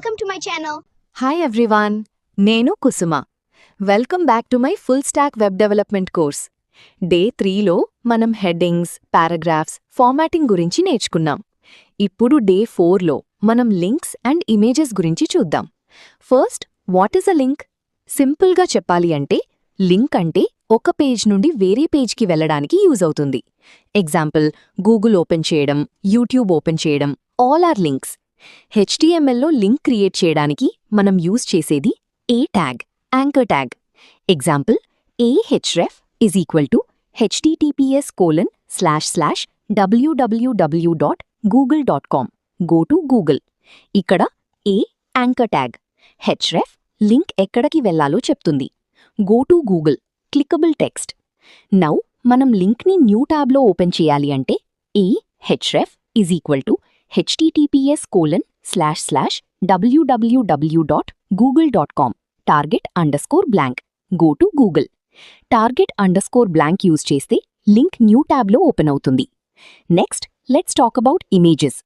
Welcome to my channel. Hi everyone, నేను Kusuma. Welcome back to my full stack web development course. Day 3లో మనం headings, paragraphs, formatting గురించి నేర్చుకున్నాం. ఇప్పుడు day 4లో మనం లింక్స్ అండ్ ఇమేజెస్ గురించి చూద్దాం. First, what is a link? సింపుల్గా చెప్పాలి అంటే లింక్ అంటే ఒక పేజ్ నుండి వేరే పేజ్కి వెళ్ళడానికి యూజ్ అవుతుంది. ఎగ్జాంపుల్, గూగుల్ ఓపెన్ చేయడం, యూట్యూబ్ ఓపెన్ చేయడం, ఆల్ ఆర్ లింక్స్. HTMLలో లింక్ క్రియేట్ చేయడానికి మనం యూజ్ చేసేది A tag, anchor tag. Example, ahref = https://www.google.com. Go to Google. ఇక్కడ A anchor tag, href link ఎక్కడికి వెళ్లాలో చెప్తుంది. Go to Google, clickable text. Now మనం లింక్ని న్యూ ట్యాబ్లో ఓపెన్ చేయాలి అంటే ahref = https://www.google.com. target_blank. Go to Google. target_blank use చేస్తే లింక్ న్యూ ట్యాబ్లో ఓపెన్ అవుతుంది. Next, let's talk about images.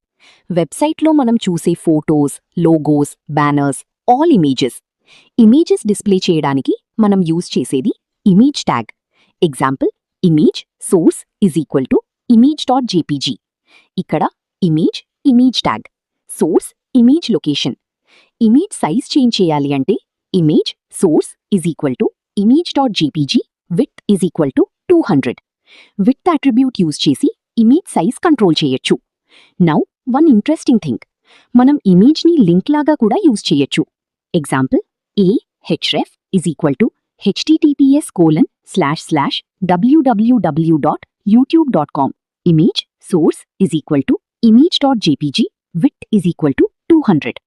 వెబ్సైట్లో మనం చూసే photos, logos, banners, all images. Images display చేయడానికి మనం యూజ్ చేసేది image tag. Example, image source =image.jpg. ఇక్కడ image tag, source image location. Image size change చేయాలి అంటే image source =image.jpg, width =200. Width attribute use చేసి ఇమేజ్ సైజ్ కంట్రోల్ చేయొచ్చు. Now one interesting thing, మనం ఇమేజ్ని లింక్ లాగా కూడా యూజ్ చేయొచ్చు. Example, ahref =https://www.youtube.com. Image source image.jpg, width =200.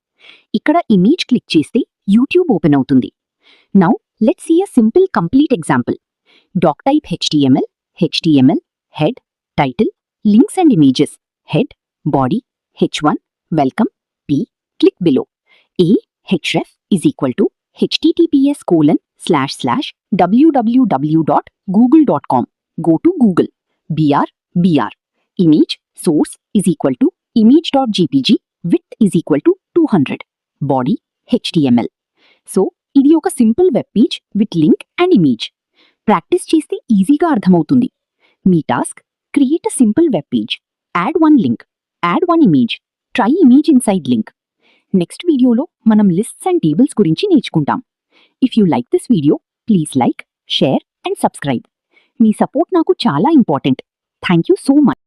ఇక్కడ ఇమేజ్ క్లిక్ చేస్తే యూట్యూబ్ ఓపెన్ అవుతుంది. Now let's see a simple complete example. doctype HTML, head, title, links and images, head, body, h1, welcome, p, click below. ahref =https://www.google.com. go to Google. br, image source =image.jpg, width =200, body HTML. So ఇది ఒక simple web page with link and image. Practice చేస్తే ఈజీగా అర్థమవుతుంది. మీ task, create a simple web page, add one link, add one image, try image inside link. Next వీడియోలో మనం lists and tables గురించి నేర్చుకుంటాం. If you like this video, please like, share and subscribe. మీ support నాకు చాలా important. Thank you so much.